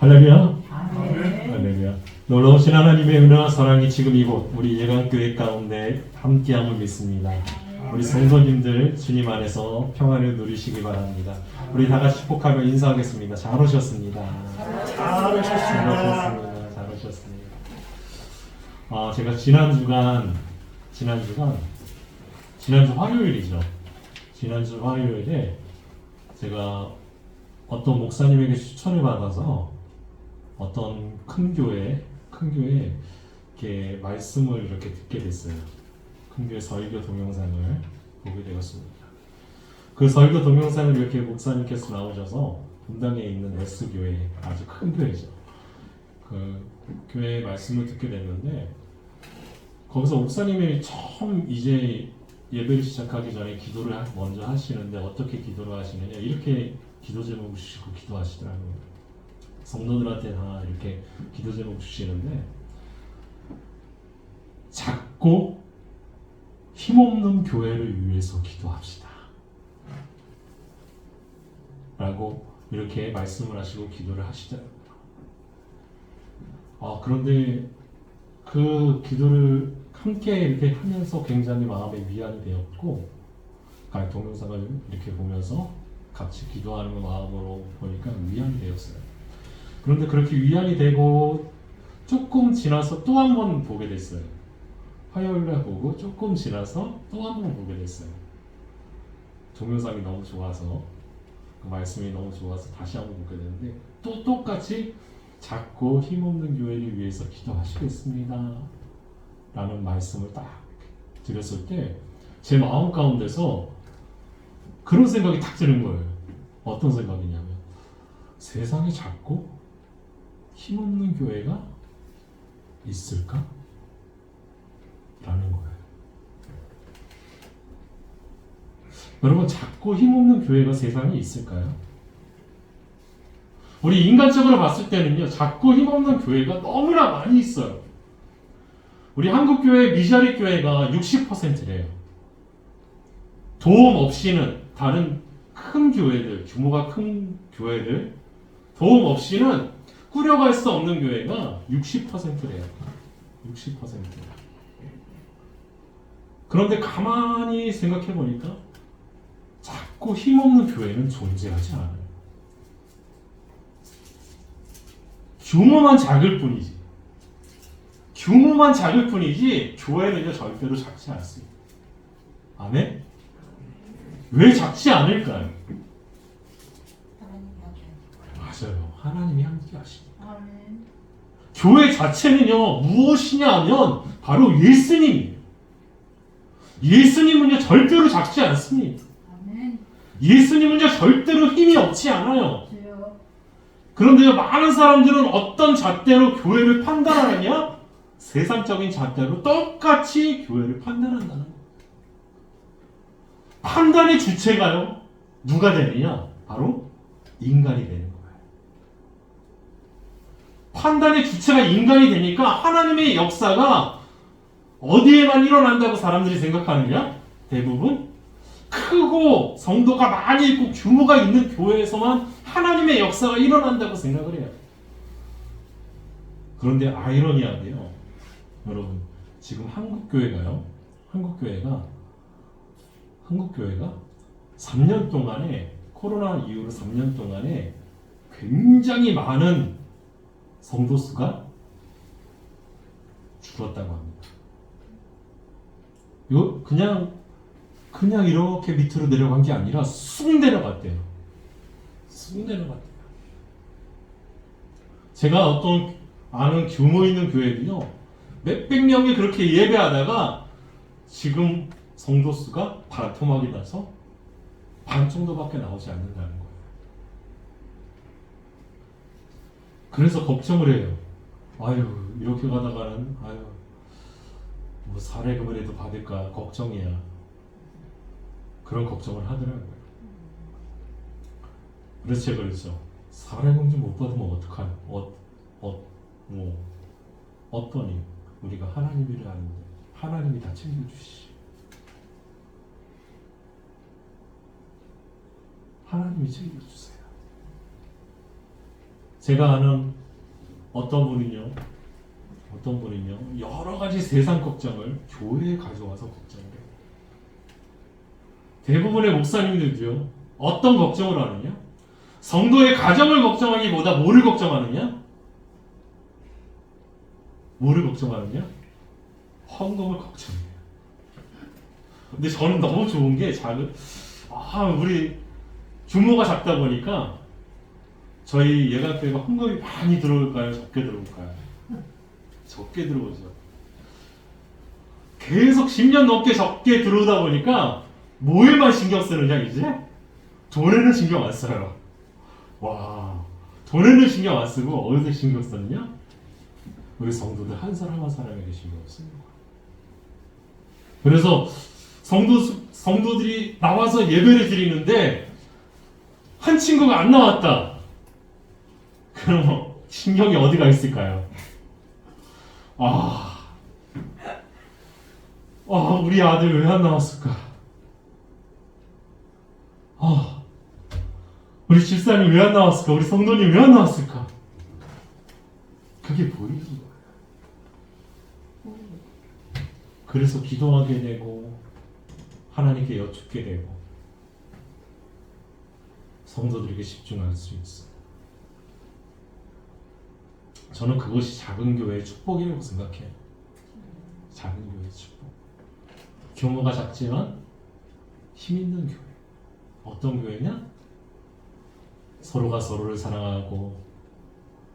할렐루야. 아멘. 할렐루야. 놀라우신 하나님의 은혜와 사랑이 지금 이곳 우리 예강교회 가운데 함께함을 믿습니다. 우리 성도님들 주님 안에서 평안을 누리시기 바랍니다. 우리 다 같이 축복하며 인사하겠습니다. 잘 오셨습니다. 잘 오셨습니다. 잘 오셨습니다. 제가 지난주 화요일이죠. 지난주 화요일에 제가 어떤 목사님에게 추천을 받아서 어떤 큰 교회 이렇게 말씀을 이렇게 듣게 됐어요. 큰 교회 설교 동영상을 보게 되었습니다. 그 설교 동영상을 이렇게 목사님께서 나오셔서 분당에 있는 S교회, 아주 큰 교회죠. 그 교회 말씀을 듣게 됐는데 거기서 목사님이 처음 이제 예배를 시작하기 전에 기도를 먼저 하시는데 어떻게 기도를 하시느냐 이렇게 기도 제목을 주시고 기도하시더라고요. 성도들한테 다 이렇게 기도 제목 주시는데 작고 힘없는 교회를 위해서 기도합시다 라고 이렇게 말씀을 하시고 기도를 하시더라고요. 그런데 그 기도를 함께 이렇게 하면서 굉장히 마음에 위안이 되었고, 동영상을 이렇게 보면서 같이 기도하는 마음으로 보니까 위안이 되었어요. 그런데 그렇게 위안이 되고 조금 지나서 또 한 번 보게 됐어요. 화요일날 보고 조금 지나서 또 한 번 보게 됐어요. 동영상이 너무 좋아서, 그 말씀이 너무 좋아서 다시 한 번 보게 됐는데 또 똑같이 작고 힘없는 교회를 위해서 기도하시겠습니다 라는 말씀을 딱 드렸을 때 제 마음 가운데서 그런 생각이 딱 드는 거예요. 어떤 생각이냐면 세상에 작고 힘없는 교회가 있을까? 라는 거예요. 여러분, 작고 힘없는 교회가 세상에 있을까요? 우리 인간적으로 봤을 때는요, 작고 힘없는 교회가 너무나 많이 있어요. 우리 한국교회 미자리 교회가 60%래요. 도움 없이는 다른 큰 교회들, 규모가 큰 교회들, 도움 없이는 꾸려갈 수 없는 교회가 60%래요. 60%. 그런데 가만히 생각해 보니까 작고 힘없는 교회는 존재하지 않아요. 규모만 작을 뿐이지. 규모만 작을 뿐이지 교회는요 절대로 작지 않습니다. 아멘? 왜 작지 않을까요? 맞아요. 하나님이 함께 하십니다. 아멘. 교회 자체는요 무엇이냐 하면 바로 예수님이에요. 예수님은요 절대로 작지 않습니다. 아멘. 예수님은요 절대로 힘이 없지 않아요. 주여. 그런데요 많은 사람들은 어떤 잣대로 교회를 판단하느냐? 세상적인 잣대로 똑같이 교회를 판단한다는 거예요. 판단의 주체가요 누가 되느냐? 바로 인간이 되는 거예요. 판단의 주체가 인간이 되니까 하나님의 역사가 어디에만 일어난다고 사람들이 생각하느냐? 대부분 크고 성도가 많이 있고 규모가 있는 교회에서만 하나님의 역사가 일어난다고 생각을 해요. 그런데 아이러니하게요, 여러분, 지금 한국교회가 3년 동안에, 코로나 이후로 3년 동안에 굉장히 많은 성도 수가 줄었다고 합니다. 이거 그냥 이렇게 밑으로 내려간 게 아니라 쑥 내려갔대요. 쑥 내려갔대요. 제가 어떤 아는 규모 있는 교회는요, 몇백 명이 그렇게 예배하다가 지금 성도 수가 반토막이 나서 반 정도밖에 나오지 않는다는 거예요. 그래서 걱정을 해요. 이렇게 가다가는 뭐 사례금이라도 받을까 걱정이야. 그런 걱정을 하더라고요. 그래서 제가 그랬죠. 사례금 좀 못 받으면 어떡하냐? 어떠니? 우리가 하나님이라 하는데 하나님이 다 챙겨주시지. 하나님이 챙겨주세요. 제가 아는 어떤 분은요, 여러 가지 세상 걱정을 교회에 가져와서 걱정을 해요. 대부분의 목사님들도요, 어떤 걱정을 하느냐? 성도의 가정을 걱정하기보다 뭐를 걱정하느냐? 헌금을 걱정해요. 근데 저는 너무 좋은 게 우리 규모가 작다 보니까 저희 예감교회가 헌금이 많이 들어올까요? 적게 들어올까요? 적게 들어오죠. 계속 10년 넘게 적게 들어오다 보니까 뭐에만 신경 쓰느냐 이제? 돈에는 신경 안 써요. 와, 돈에는 신경 안 쓰고 어디서 신경 썼느냐? 우리 성도들 한 사람 한 사람에게 신경 씁니다. 그래서 성도들이 나와서 예배를 드리는데 한 친구가 안 나왔다. 그럼 신경이 어디가 있을까요? 우리 아들 왜 안 나왔을까? 우리 집사님 왜 안 나왔을까? 우리 성도님 왜 안 나왔을까? 그게 보이는 거예요. 그래서 기도하게 되고 하나님께 여쭙게 되고 성도들에게 집중할 수 있어요. 저는 그것이 작은 교회의 축복이라고 생각해요. 작은 교회의 축복. 규모가 작지만 힘 있는 교회. 어떤 교회냐? 서로가 서로를 사랑하고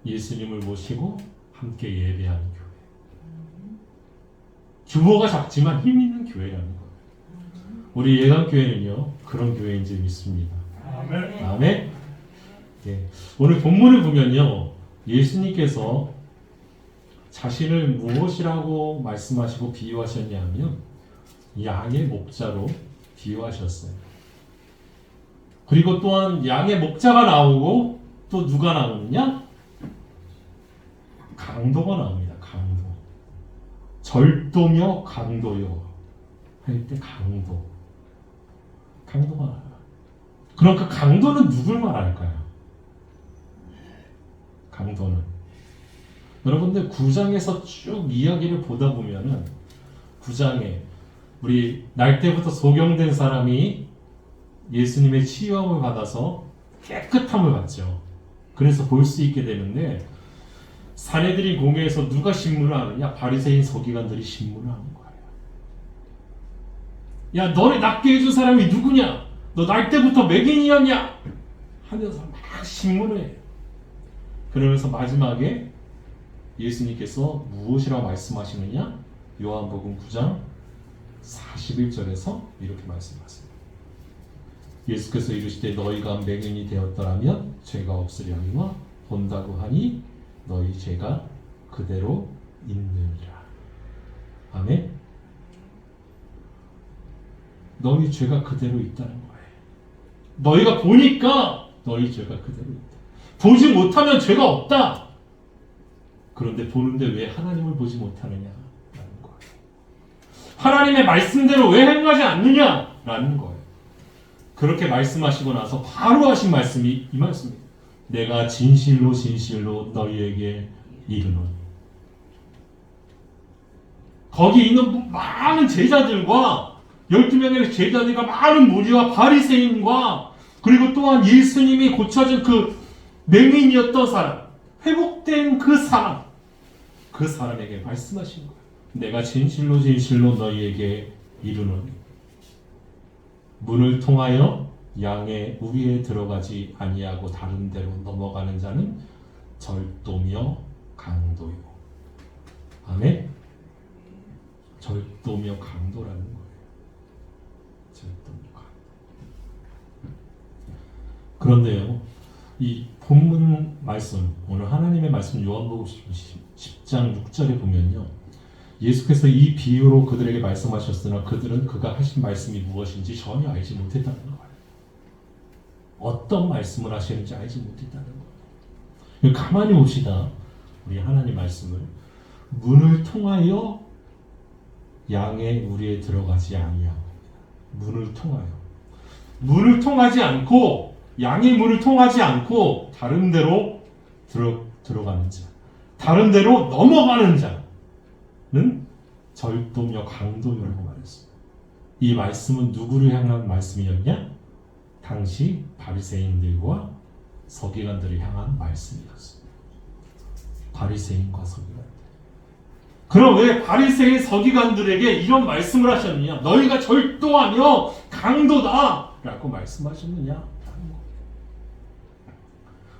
예수님을 모시고 함께 예배하는 교회. 규모가 작지만 힘 있는 교회라는 거예요. 우리 예감교회는요, 그런 교회인 줄 믿습니다. 아멘. 네. 오늘 본문을 보면요, 예수님께서 자신을 무엇이라고 말씀하시고 비유하셨냐면 양의 목자로 비유하셨어요. 그리고 또한 양의 목자가 나오고 또 누가 나오느냐? 강도가 나옵니다. 강도. 절도며 강도요 할 때 강도가 나와요. 그럼 그 강도는 누굴 말할까요? 강도는 여러분들 9장에서 쭉 이야기를 보다 보면은 9장에 우리 날 때부터 소경된 사람이 예수님의 치유함을 받아서 깨끗함을 받죠. 그래서 볼 수 있게 되는데 사내들이 공회에서 누가 신문을 하느냐? 바리새인 서기관들이 신문을 하는 거예요. 야, 너를 낫게 해준 사람이 누구냐? 너 날 때부터 맹인이었냐? 하면서 막 신문을 해요. 그러면서 마지막에 예수님께서 무엇이라고 말씀하시느냐? 요한복음 9장 41절에서 이렇게 말씀하세요. 예수께서 이르시되 너희가 맹인이 되었더라면 죄가 없으려니와 본다고 하니 너희 죄가 그대로 있느니라. 아멘. 너희 죄가 그대로 있다는 거예요. 너희가 보니까 너희 죄가 그대로 있다. 보지 못하면 죄가 없다. 그런데 보는데 왜 하나님을 보지 못하느냐라는 거예요. 하나님의 말씀대로 왜 행하지 않느냐라는 거예요. 그렇게 말씀하시고 나서 바로 하신 말씀이 이 말씀입니다. 내가 진실로 진실로 너희에게 이르노니. 거기 있는 많은 제자들과 12명의 제자들과 많은 무리와 바리새인과 그리고 또한 예수님이 고쳐준 그 맹인이었던 사람, 회복된 그 사람에게 말씀하신 거예요. 내가 진실로 진실로 너희에게 이르노니 문을 통하여 양의 우리에 들어가지 아니하고 다른 데로 넘어가는 자는 절도며 강도요. 아멘. 절도며 강도라는 거예요. 절도며 강도. 그런데요, 이 본문 말씀, 오늘 하나님의 말씀 요한복음 10장 6절에 보면요, 예수께서 이 비유로 그들에게 말씀하셨으나 그들은 그가 하신 말씀이 무엇인지 전혀 알지 못했다는 거예요. 어떤 말씀을 하시는지 알지 못했다는 거예요. 가만히 봅시다. 우리 하나님 말씀을 문을 통하여 양의 우리에 들어가지 아니하고 문을 통하지 않고 양의 문을 통하지 않고 다른 데로 들어가는 자, 다른 데로 넘어가는 자는 절도며 강도요라고 말했습니다. 이 말씀은 누구를 향한 말씀이었냐? 당시 바리새인들과 서기관들을 향한 말씀이었습니다. 바리새인과 서기관들. 그럼 왜 바리새인 서기관들에게 이런 말씀을 하셨느냐? 너희가 절도하며 강도다 라고 말씀하셨느냐?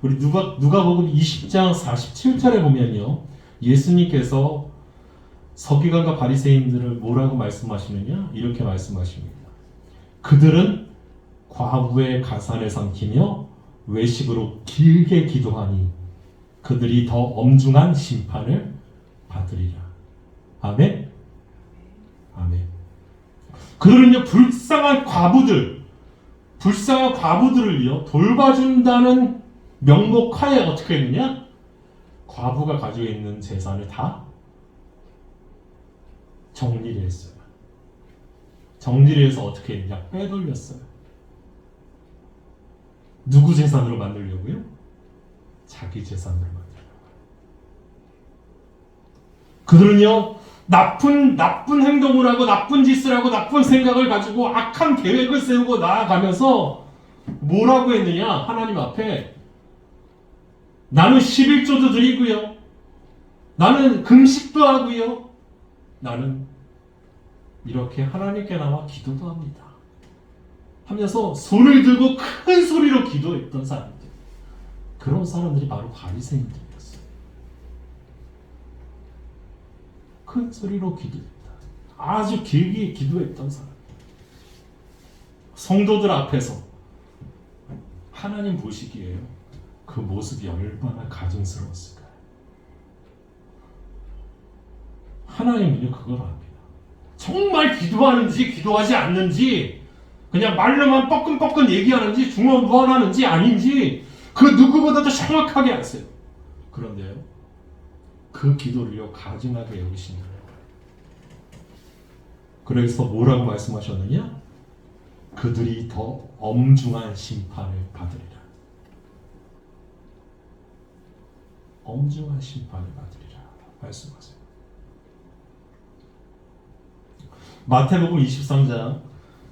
우리 누가복음 20장 47절에 보면요, 예수님께서 서기관과 바리새인들을 뭐라고 말씀하시느냐? 이렇게 말씀하십니다. 그들은 과부의 가산을 삼키며 외식으로 길게 기도하니 그들이 더 엄중한 심판을 받으리라. 아멘? 아멘. 그들은요, 불쌍한 과부들을요 돌봐준다는 명목하에 어떻게 했느냐? 과부가 가지고 있는 재산을 다 정리를 했어요. 정리를 해서 어떻게 했냐? 빼돌렸어요. 누구 재산으로 만들려고요? 자기 재산으로 만들려고. 그들은요, 나쁜 행동을 하고 나쁜 짓을 하고 나쁜 생각을 가지고 악한 계획을 세우고 나아가면서 뭐라고 했느냐? 하나님 앞에 나는 11조도 드리고요, 나는 금식도 하고요, 나는 이렇게 하나님께 나와 기도도 합니다 하면서 손을 들고 큰 소리로 기도했던 사람들, 그런 사람들이 바로 바리새인들이었어요. 큰 소리로 기도했다. 아주 길게 기도했던 사람. 성도들 앞에서 하나님 보시기에요, 그 모습이 얼마나 가증스러웠을까요? 하나님은요, 그걸 압니다. 정말 기도하는지 기도하지 않는지, 그냥 말로만 뻐끔뻐끔 얘기하는지 중언부언하는지 아닌지 그 누구보다도 정확하게 아세요. 그런데요, 그 기도를요 가증하게 여기신 거예요. 그래서 뭐라고 말씀하셨느냐? 그들이 더 엄중한 심판을 받으리라. 엄중한 심판을 받으리라 말씀하세요. 마태복음 23장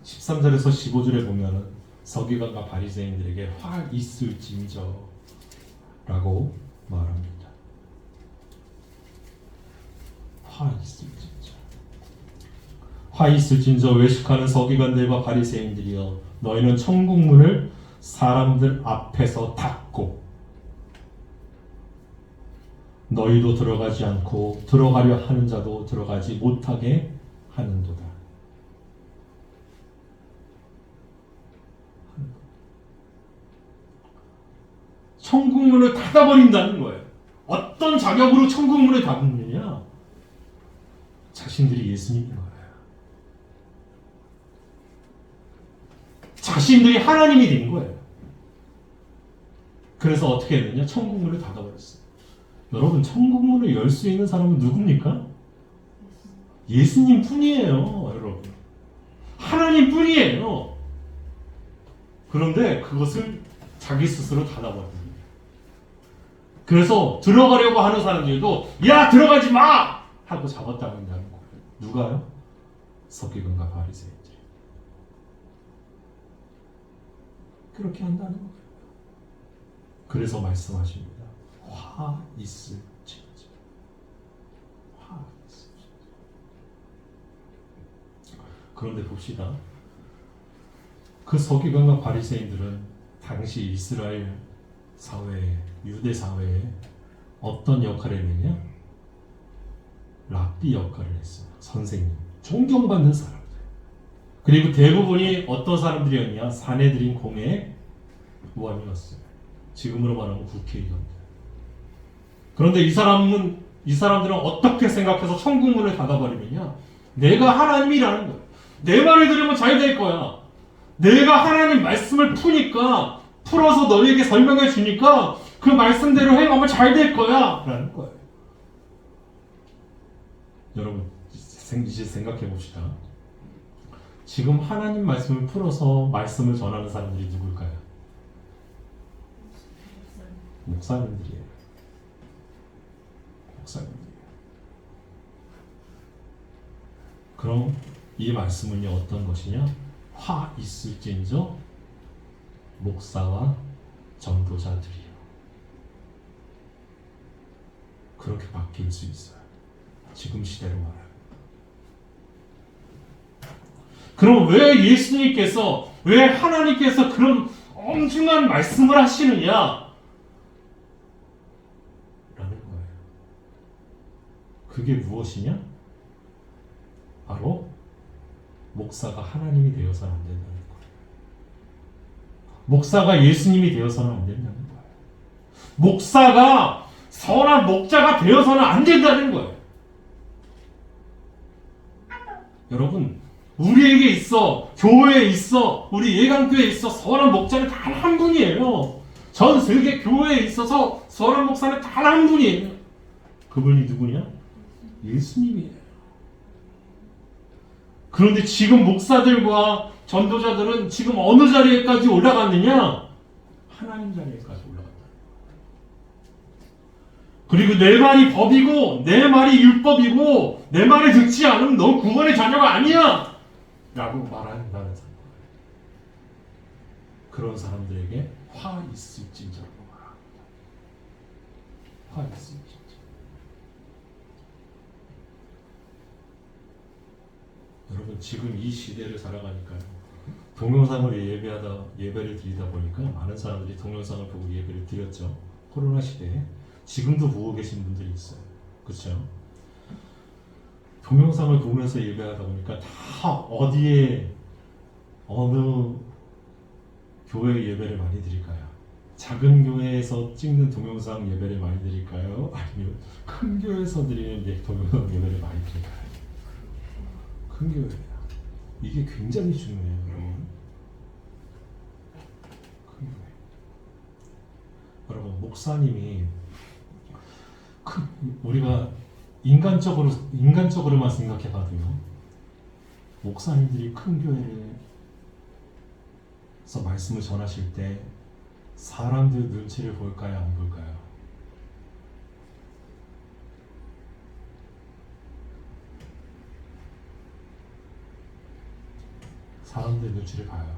13절에서 15절에 보면은 서기관과 바리새인들에게 화 있을진저 라고 말합니다. 화 있을진저. 화 있을진저 외식하는 서기관들과 바리새인들이여, 너희는 천국 문을 사람들 앞에서 닫고 너희도 들어가지 않고 들어가려 하는 자도 들어가지 못하게 하는도다. 천국 문을 닫아버린다는 거예요. 어떤 자격으로 천국 문을 닫느냐? 자신들이 예수님인 거예요. 자신들이 하나님이 된 거예요. 그래서 어떻게 했느냐? 천국 문을 닫아버렸어요. 여러분, 천국 문을 열 수 있는 사람은 누굽니까? 예수님 뿐이에요, 여러분. 하나님 뿐이에요. 그런데 그것을 자기 스스로 닫아버립니다. 그래서 들어가려고 하는 사람들도 야, 들어가지 마! 하고 잡았다는 거예요. 누가요? 서기관과 바리새인들. 그렇게 한다는 거예요. 그래서 말씀하십니다. 화 있을진저. 화 있을진저. 그런데 봅시다. 그 서기관과 바리새인들은 당시 이스라엘 사회에, 유대 사회에 어떤 역할을 했느냐? 랍비 역할을 했어요. 선생님, 존경받는 사람들. 그리고 대부분이 어떤 사람들이었냐? 사내들인 공회 의원이었어요. 지금으로 말하면 국회의원들. 그런데 이 사람들은 어떻게 생각해서 천국 문을 닫아버리느냐? 내가 하나님이라는 거예요. 내 말을 들으면 잘 될 거야. 내가 하나님 말씀을 풀어서 너희에게 설명해 주니까 그 말씀대로 행하면 잘 될 거야 라는 거예요. 여러분, 이제 생각해 봅시다. 지금 하나님 말씀을 풀어서 말씀을 전하는 사람들이 누굴까요? 목사님들이에요. 목사님들이에요. 그럼 이 말씀은요 어떤 것이냐? 화 있을진저 목사와 전도자들이요. 그렇게 바뀔 수 있어요. 지금 시대로 말하면. 그럼 왜 예수님께서, 왜 하나님께서 그런 엄중한 말씀을 하시느냐? 라는 거예요. 그게 무엇이냐? 바로 목사가 하나님이 되어서는 안 된다는 거예요. 목사가 예수님이 되어서는 안 된다는 거예요. 목사가 선한 목자가 되어서는 안 된다는 거예요. 여러분, 우리에게 있어, 교회에 있어, 우리 예강교회에 있어 선한 목자는 단 한 분이에요. 전 세계 교회에 있어서 선한 목사는 단 한 분이에요. 그분이 누구냐? 예수님이에요. 그런데 지금 목사들과 전도자들은 지금 어느 자리에까지 올라갔느냐? 하나님 자리에까지 올라갔다. 그리고 내 말이 법이고 내 말이 율법이고 내 말에 듣지 않으면 넌 구원의 자녀가 아니야! 라고 말한다는 사람. 그런 사람들에게 화 있을진저라고 말합니다. 화 있을진저. 여러분 지금 이 시대를 살아가니까요. 동영상을 예배를 드리다 보니까 많은 사람들이 동영상을 보고 예배를 드렸죠. 코로나 시대에. 지금도 보고 계신 분들이 있어요. 그렇죠? 동영상을 보면서 예배하다 보니까 다 어디에 어느 교회 예배를 많이 드릴까요? 작은 교회에서 찍는 동영상 예배를 많이 드릴까요? 아니면 큰 교회에서 드리는 동영상 예배를 많이 드릴까요? 큰 교회예요. 이게 굉장히 중요해요, 여러분. 큰 교회. 여러분, 목사님이 우리가 인간적으로만 생각해봐도요, 목사님들이 큰 교회에서 말씀을 전하실 때 사람들 눈치를 볼까요, 안 볼까요? 사람들 눈치를 봐요.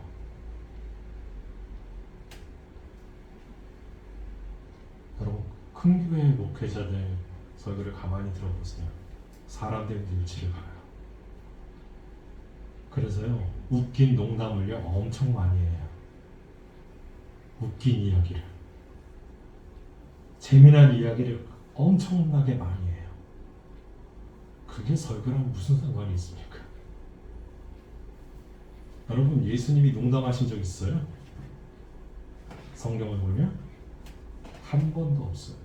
여러분, 큰 교회 목회자들 설교를 가만히 들어보세요. 사람들 눈치를 봐요. 그래서요, 웃긴 농담을요 엄청 많이 해요. 웃긴 이야기를, 재미난 이야기를 엄청나게 많이 해요. 그게 설교랑 무슨 상관이 있습니까? 여러분, 예수님이 농담하신 적 있어요? 성경을 보면 한 번도 없어요.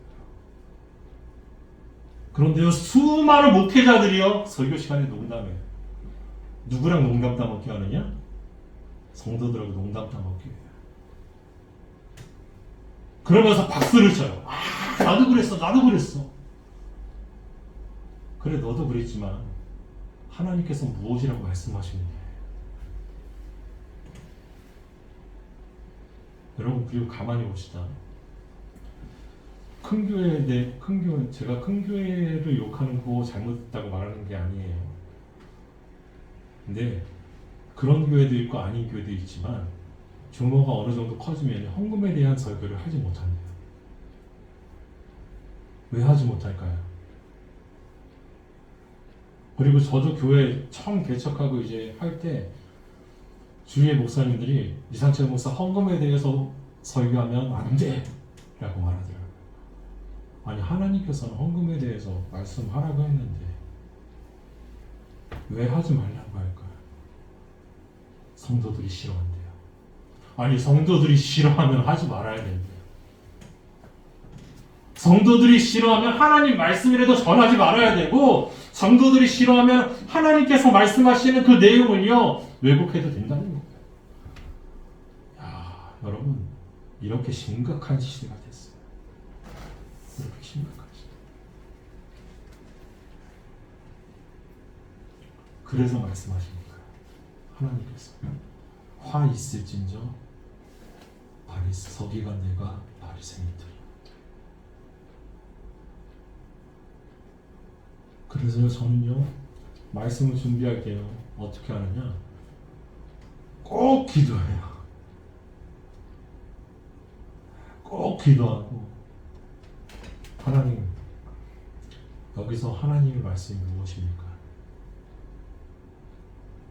그런데요, 수많은 목회자들이요 설교 시간에 농담해요. 누구랑 농담 따먹기 하느냐? 성도들하고 농담 따먹기 해요. 그러면서 박수를 쳐요. 아, 나도 그랬어, 나도 그랬어. 그래, 너도 그랬지만 하나님께서 무엇이라고 말씀하시느냐? 여러분, 그리고 가만히 봅시다. 제가 큰 교회를 욕하는 거 잘못했다고 말하는 게 아니에요. 근데 그런 교회도 있고 아닌 교회도 있지만 규모가 어느 정도 커지면 헌금에 대한 설교를 하지 못한대요. 왜 하지 못할까요? 그리고 저도 교회 처음 개척하고 이제 할 때 주위의 목사님들이 이상철 목사 헌금에 대해서 설교하면 안 돼! 라고 말하더라고요. 아니, 하나님께서는 헌금에 대해서 말씀하라고 했는데 왜 하지 말라고 할까요? 성도들이 싫어한대요. 아니, 성도들이 싫어하면 하지 말아야 된대요. 성도들이 싫어하면 하나님 말씀이라도 전하지 말아야 되고, 성도들이 싫어하면 하나님께서 말씀하시는 그 내용을요 왜곡해도 된다는 거예요. 야, 여러분, 이렇게 심각한 시대가 됐어요. 이렇게 심각한 시대. 그래서 말씀하시는 거예요. 하나님께서 화 있을진저 서기관들과 바리새인들. 그래서 저는요, 말씀을 준비할 때요, 어떻게 하느냐, 꼭 기도해요. 꼭 기도하고, 하나님, 여기서 하나님의 말씀이 무엇입니까?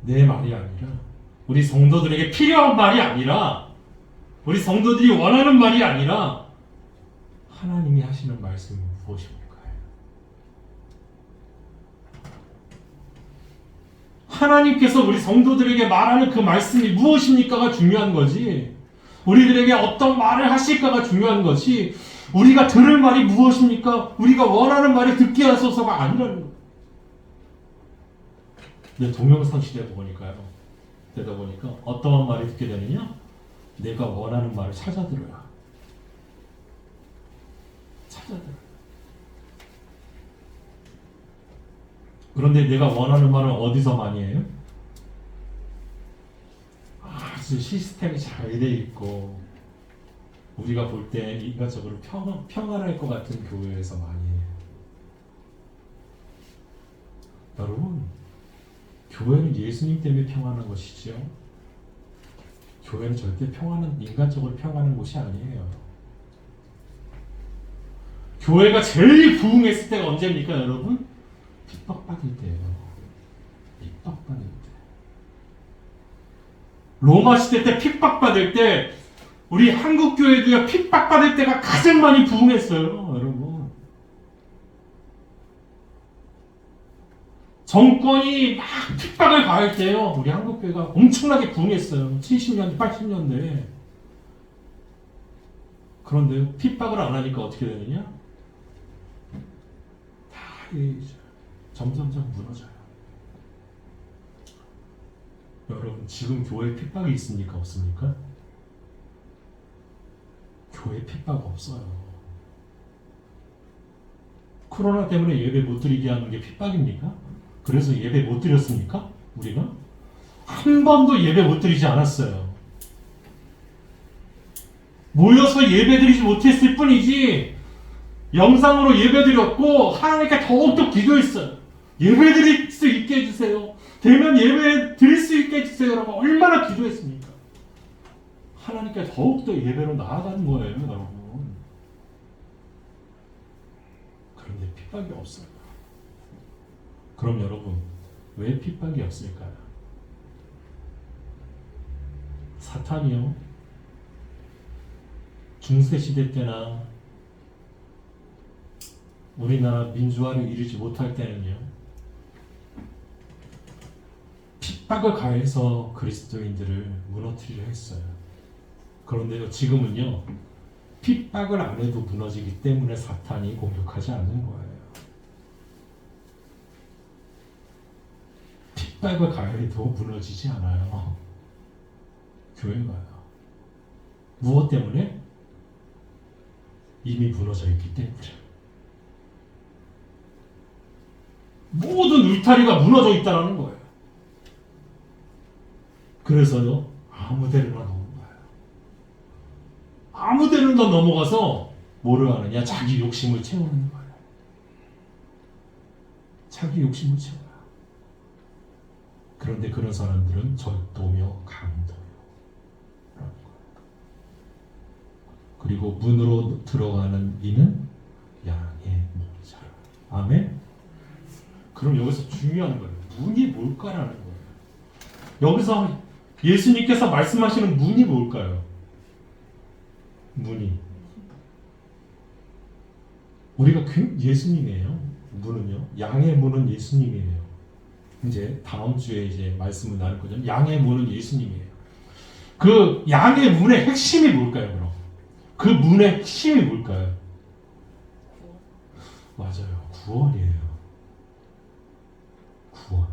내 말이 아니라, 우리 성도들에게 필요한 말이 아니라, 우리 성도들이 원하는 말이 아니라, 하나님이 하시는 말씀이 무엇입니까? 하나님께서 우리 성도들에게 말하는 그 말씀이 무엇입니까가 중요한 거지, 우리들에게 어떤 말을 하실까가 중요한 것이, 우리가 들을 말이 무엇입니까? 우리가 원하는 말을 듣게 하소서가 아니라는 거예요. 근데 동영상 시대에 되다 보니까 어떠한 말이 듣게 되느냐? 내가 원하는 말을 찾아 들어야. 그런데 내가 원하는 말은 어디서 많이 해요? 아주 시스템이 잘 돼 있고 우리가 볼 때 인간적으로 평안할 것 같은 교회에서 많이 해요. 여러분, 교회는 예수님 때문에 평안한 것이죠. 교회는 절대 인간적으로 평안한 곳이 아니에요. 교회가 제일 부흥했을 때가 언제입니까, 여러분? 핍박받을 때예요. 핍박받을 때. 로마 시대 때 핍박받을 때, 우리 한국 교회도요, 핍박받을 때가 가장 많이 부흥했어요, 여러분. 정권이 막 핍박을 가할 때요, 우리 한국 교회가 엄청나게 부흥했어요. 70년대, 80년대. 그런데 핍박을 안 하니까 어떻게 되느냐? 다 점점점 무너져요. 여러분, 지금 교회에 핍박이 있습니까? 없습니까? 교회에 핍박 없어요. 코로나 때문에 예배 못 드리게 하는 게 핍박입니까? 그래서 예배 못 드렸습니까? 우리가? 한 번도 예배 못 드리지 않았어요. 모여서 예배 드리지 못했을 뿐이지, 영상으로 예배 드렸고 하나님께 더욱더 기도했어요. 예배 드릴 수 있게 해주세요. 되면 예배 드릴 수 있게 해주세요. 라고 얼마나 기도했습니까? 하나님께 더욱더 예배로 나아가는 거예요, 여러분. 그런데 핍박이 없어요. 그럼 여러분, 왜 핍박이 없을까요? 사탄이요, 중세시대 때나 우리나라 민주화를 이루지 못할 때는요, 핍박을 가해서 그리스도인들을 무너뜨리려 했어요. 그런데요, 지금은요, 핍박을 안 해도 무너지기 때문에 사탄이 공격하지 않는 거예요. 핍박을 가해도 무너지지 않아요. 교회가요. 무엇 때문에? 이미 무너져 있기 때문에. 모든 울타리가 무너져 있다는 거예요. 그래서요, 아무 데나 넘어가요. 아무 데나 넘어가서 뭐를 하느냐? 자기 욕심을 채우는 거예요. 자기 욕심을 채워요. 그런데 그런 사람들은 절도며 강도요. 그리고 문으로 들어가는 이는 양의 목자라. 아멘? 그럼 여기서 중요한 거예요. 문이 뭘까라는 거예요. 여기서 예수님께서 말씀하시는 문이 뭘까요? 문이. 우리가 예수님이에요. 문은요. 양의 문은 예수님이에요. 이제 다음 주에 이제 말씀을 나눌 거죠. 양의 문은 예수님이에요. 그 양의 문의 핵심이 뭘까요, 그럼? 그 문의 핵심이 뭘까요? 맞아요. 구원이에요. 구원.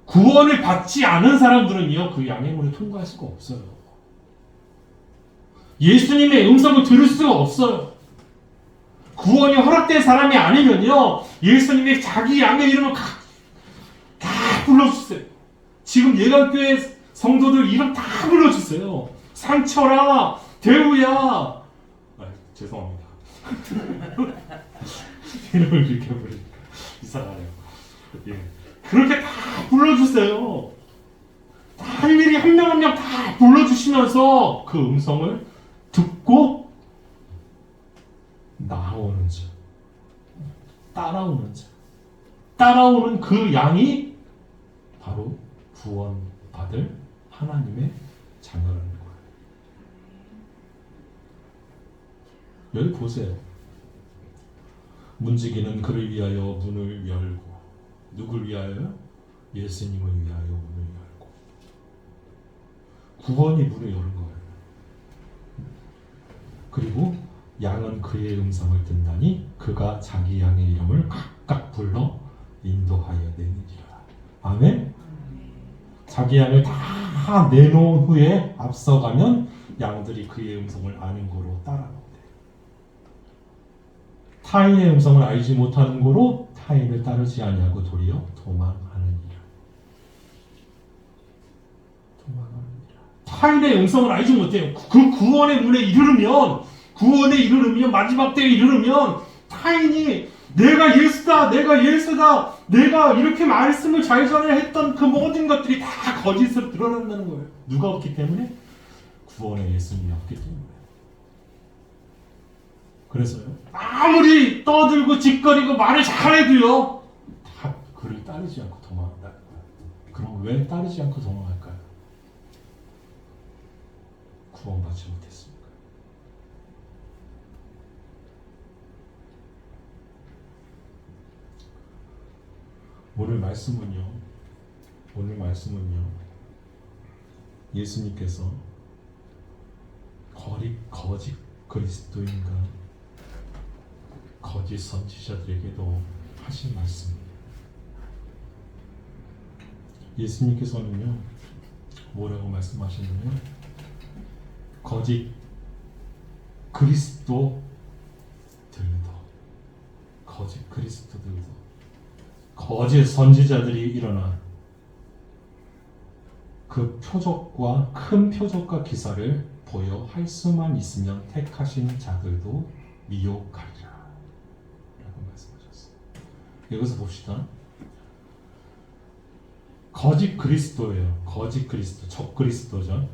구원을 받지 않은 사람들은요, 그 양의 문을 통과할 수가 없어요. 예수님의 음성을 들을 수가 없어요. 구원이 허락된 사람이 아니면요, 예수님의 자기 양의 이름을 다 불러주세요. 지금 예감교회 성도들 이름 다 불러주세요. 상처라, 대우야, 죄송합니다. 이름을 이렇게 부르니까 이상하네요. 예. 그렇게 다 불러주세요. 다 일일이 한 명 한 명 다 불러주시면서 그 음성을 듣고 나오는 자, 따라오는 그 양이 바로 구원받을 하나님의 자녀라는 거예요. 여기 보세요. 문지기는 그를 위하여 문을 열고, 누굴 위하여요? 예수님을 위하여 문을 열고. 구원이 문을 여는 거예요. 그리고 양은 그의 음성을 듣나니 그가 자기 양의 이름을 각각 불러 인도하여 내니라. 아멘. 자기 양을 다 내놓은 후에 앞서가면 양들이 그의 음성을 아는 거로 따라가게. 타인의 음성을 알지 못하는 거로 타인을 따르지 아니하고 도리어 도망하느니라. 타인의 음성을 알지 못해요. 그 구원의 문에 이르르면 마지막 때에 이르르면 타인이 내가 예수다, 내가 이렇게 말씀을 잘 전해 했던 그 모든 것들이 다 거짓으로 드러난다는 거예요. 누가 없기 때문에? 구원의 예수님이 없기 때문에. 그래서요, 아무리 떠들고 짓거리고 말을 잘해도요, 다 그를 따르지 않고 도망한다는 거예요. 그럼 왜 따르지 않고 도망할까요? 구원받지 못했습니까? 오늘 말씀은요, 예수님께서 거짓 그리스도인가 거짓 선지자들에게도 하신 말씀입니다. 예수님께서는요, 뭐라고 말씀하셨냐면, 거짓 그리스도들도, 거짓 선지자들이 일어나 그 큰 표적과 기사를 보여 할 수만 있으면 택하신 자들도 미혹하리라 라고 말씀하셨어요. 여기서 봅시다. 거짓 그리스도예요. 거짓 그리스도, 적그리스도죠.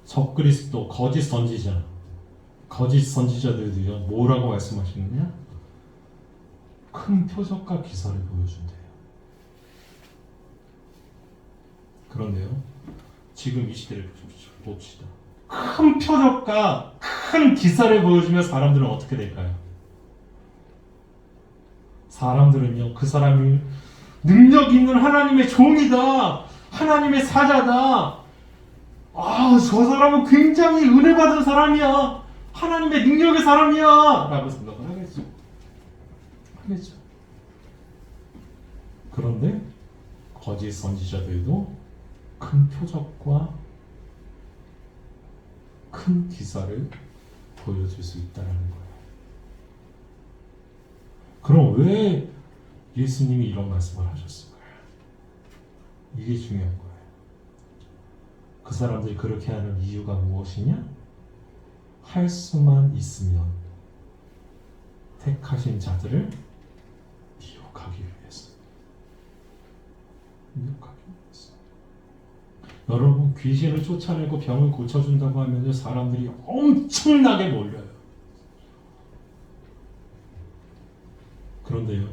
적그리스도, 거짓 선지자들도요, 뭐라고 말씀하시느냐? 큰 표적과 기사를 보여준대요. 그런데요, 지금 이 시대를 봅시다. 큰 표적과 큰 기사를 보여주면 사람들은 어떻게 될까요? 사람들은요, 그 사람이 능력 있는 하나님의 종이다, 하나님의 사자다, 저 사람은 굉장히 은혜 받은 사람이야, 하나님의 능력의 사람이야 라고 생각을 하겠죠. 그런데 거짓 선지자들도 큰 표적과 큰 기사를 보여줄 수 있다는 거예요. 그럼 왜 예수님이 이런 말씀을 하셨을까요? 이게 중요한 거예요. 그 사람들이 그렇게 하는 이유가 무엇이냐? 할 수만 있으면 택하신 자들을 미혹하기 위해서. 여러분, 귀신을 쫓아내고 병을 고쳐준다고 하면 사람들이 엄청나게 몰려요. 그런데요,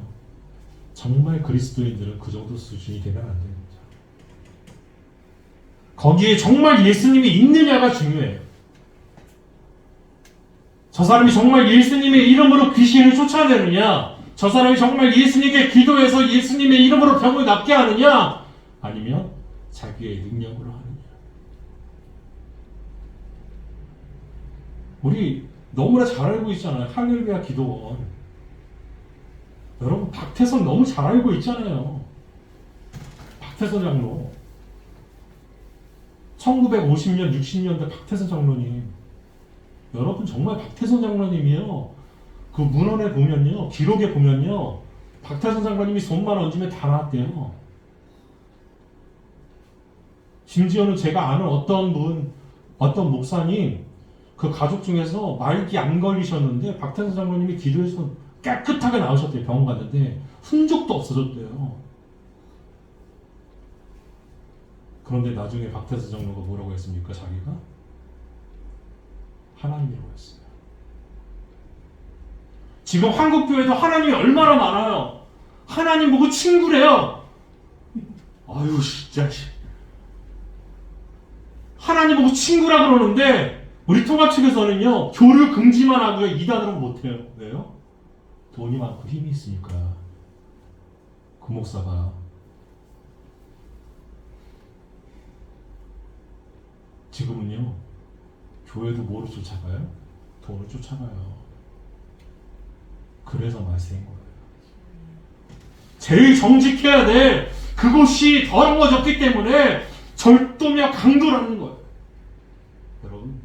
정말 그리스도인들은 그 정도 수준이 되면 안 됩니다. 거기에 정말 예수님이 있느냐가 중요해요. 저 사람이 정말 예수님의 이름으로 귀신을 쫓아내느냐, 저 사람이 정말 예수님께 기도해서 예수님의 이름으로 병을 낫게 하느냐, 아니면 자기의 능력으로 하느냐. 우리 너무나 잘 알고 있잖아요. 할렐루야 기도원. 여러분, 박태선 너무 잘 알고 있잖아요. 박태선 장로. 1950년, 60년대 박태선 장로님. 여러분, 정말 박태선 장로님이요, 그 문헌에 보면요, 기록에 보면요, 박태선 장로님이 손만 얹으면 다 나왔대요. 심지어는 제가 아는 어떤 목사님, 그 가족 중에서 말기 안 걸리셨는데 박태서 장로님이 기도해서 깨끗하게 나으셨대요. 병원 갔는데 흔적도 없어졌대요. 그런데 나중에 박태서 장로가 뭐라고 했습니까? 자기가 하나님이라고 했어요. 지금 한국교회도 하나님이 얼마나 많아요. 하나님 보고 친구래요. 아유 진짜 하나님 보고 친구라 그러는데 우리 통합 측에서는요 교류 금지만 하고요 이단으로 못해요. 왜요? 돈이 많고 힘이 있으니까. 그 목사가 지금은요 교회도 뭐로 쫓아가요? 돈을 쫓아가요. 그래서 말세인 거예요. 제일 정직해야 돼. 그곳이 더러워졌기 때문에 절도며 강도라는 거예요. 여러분,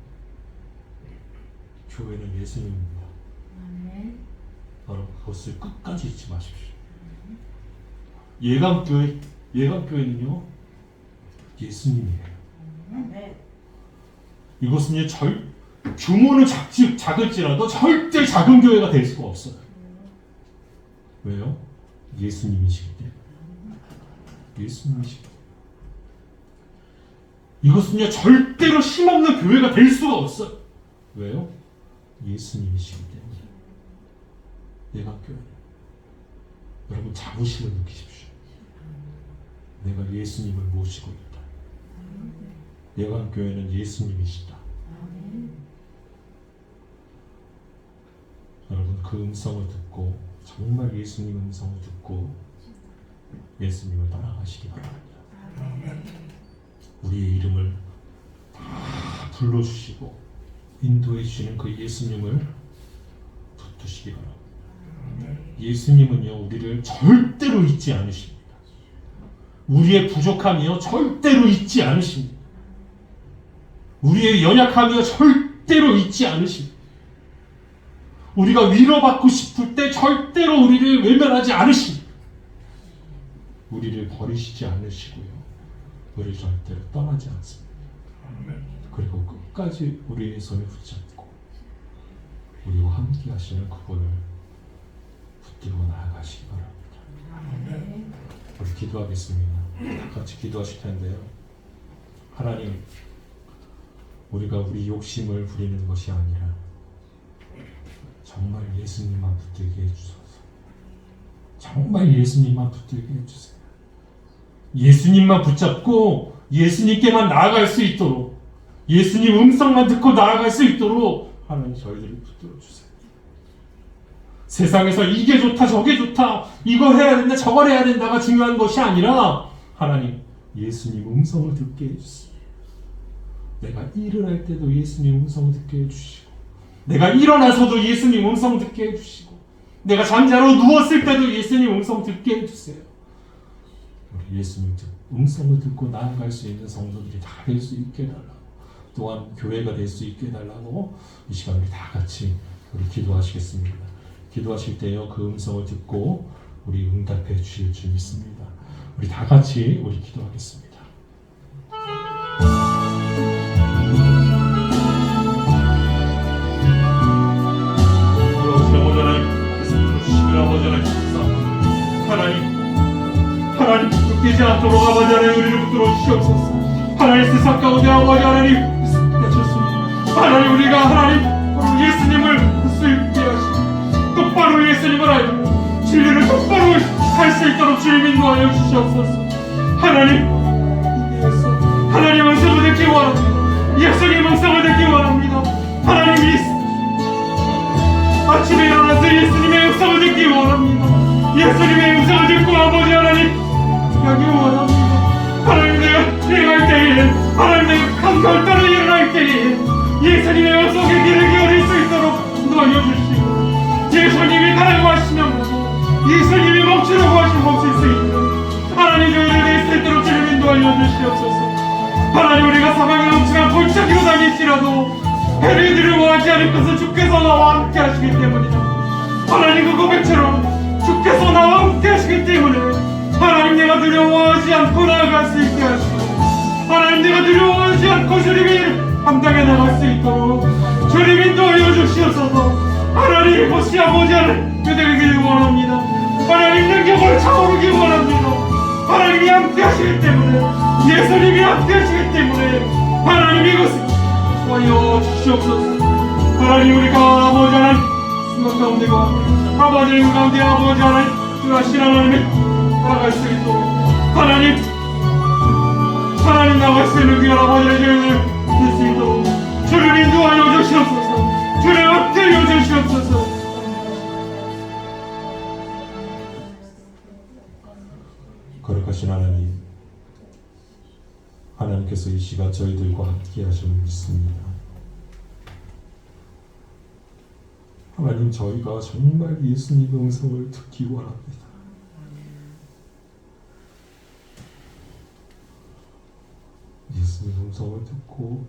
교회는 예수님입니다. 여러분, 그것을 끝까지 잊지 마십시오. 예감교회는요, 예수님이에요. 이것은요, 규모는 작을지라도 절대 작은 교회가 될 수가 없어요. 왜요? 예수님이시기 때문에. 예수님이시기 때문에. 이것은요 절대로 힘없는 교회가 될 수가 없어요. 왜요? 예수님이시기 때문에. 예감교회 여러분 자부심을 느끼십시오. 내가 예수님을 모시고 있다. 예감교회는 예수님이시다. 여러분 그 음성을 듣고 정말 예수님 음성을 듣고 예수님을 따라가시기 바랍니다. 우리의 이름을 다 불러주시고 인도해 주시는 그 예수님을 붙드시기 바랍니다. 예수님은요 우리를 절대로 잊지 않으십니다. 우리의 부족함이요 절대로 잊지 않으십니다. 우리의 연약함이요 절대로 잊지 않으십니다. 우리가 위로받고 싶을 때 절대로 우리를 외면하지 않으십니다. 우리를 버리시지 않으시고요. 우리를 절대로 떠나지 않습니다. 그리고 끝까지 우리의 손을 붙잡고 우리와 함께 하시는 그분을 붙들고 나아가시기 바랍니다. 우리 기도하겠습니다. 다 같이 기도하실 텐데요. 하나님, 우리가 우리 욕심을 부리는 것이 아니라 정말 예수님만 붙들게 해주소서. 정말 예수님만 붙들게 해주세요. 예수님만 붙잡고 예수님께만 나아갈 수 있도록, 예수님 음성만 듣고 나아갈 수 있도록 하나님 저희들을 붙들어주세요. 세상에서 이게 좋다 저게 좋다 이거 해야 된다 저거 해야 된다가 중요한 것이 아니라 하나님 예수님 음성을 듣게 해주세요. 내가 일을 할 때도 예수님 음성을 듣게 해주시고, 내가 일어나서도 예수님 음성 듣게 해주시고, 내가 잠자러 누웠을 때도 예수님 음성 듣게 해주세요. 우리 예수님 음성을 듣고 나아갈 수 있는 성도들이 다 될 수 있게 해달라고, 또한 교회가 될 수 있게 해달라고 이 시간 우리 다 같이 우리 기도하시겠습니다. 기도하실 때요 그 음성을 듣고 우리 응답해 주실 줄 믿습니다. 우리 다 같이 우리 기도하겠습니다. 하나님 깨지 않도록 아버지 하나님 우리를 붙들어 주시옵소서. 하나님 세상 가운데 아버지 하나님 맺혔습니다. 하나님 우리가 하나님 예수님을 수입게 하시고 똑바로 예수님을 알고 진리를 똑바로 할 수 있도록 주님 인도하여 주시옵소서. 하나님 하나님 음성을 듣기 원합니다. 예수님 음성을 듣기 원합니다. 하나님 아침에 일어나서 예수님의 음성을 듣기 원합니다. 예수님의 음성을 듣고 아버지 하나님 여기 원합니다. 하나님 내가 일어날 때에 하나님 내가 한 결단을 일어날 때에 예수님의 음성에 귀를 기울일 수 있도록 도와주시고, 예수님이 가라고 하시면 예수님이 멈추라고 하시면 멈출 수 있도록 하나님 저희를 낼 수 있도록 주님 인도하여 주시옵소서. 하나님 우리가 사방에 넘치는 골짜기로 다닐지라도 해를 두려워하지 않을 것은 주께서 나와 함께 하시기 때문이다. 하나님 그 고백처럼 주께서 나와 함께 하시기 때문에 하나님 내가 두려워하지 않고 나아갈 수 있게 하시고, 하나님 내가 두려워하지 않고 주님의 일을 감당해 나갈 수 있도록 주님 인도하여 주시옵소서. 하나님 보시 아버지 하나님 그대에게 원합니다. 하나님 능력을 차오르기 원합니다. 하나님이 함께 하시기 때문에, 예수님이 함께 하시기 때문에 하나님 이것을 하여 주시옵소서. 하나님 우리가 아버지 하나님 생각 가운데가 아버지님 가운데 아버지 하나님 주하신 하나님의 나아갈 수 있도록 하나님 나갈 수 있는 귀한 아버지의 저희들 될 수 있도록 주를 인도하여 주시옵소서. 주를 엎드려 주시옵소서. 거룩하신 하나님, 하나님께서 이 시간 저희들과 함께 하심을 믿습니다. 하나님, 저희가 정말 예수님의 음성을 듣기 원합니다. 예수님의 음성을 듣고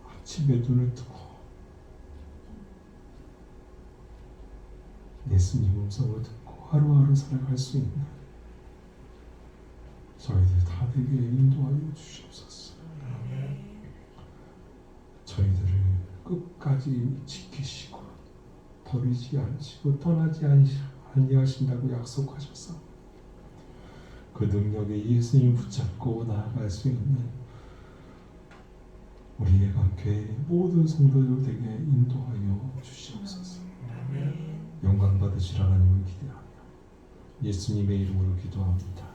아침에 눈을 뜨고 예수님 음성을 듣고 하루하루 살아갈 수 있는 저희들 다 되게 인도하여 주시옵소서. 저희들을 끝까지 지키시고 버리지 않으시고 떠나지 아니하신다고 약속하셔서 그 능력에 예수님 붙잡고 나아갈 수 있는 우리 예감교회 모든 성도들 되게 인도하여 주시옵소서. 영광 받으실 하나님을 기대하며 예수님의 이름으로 기도합니다.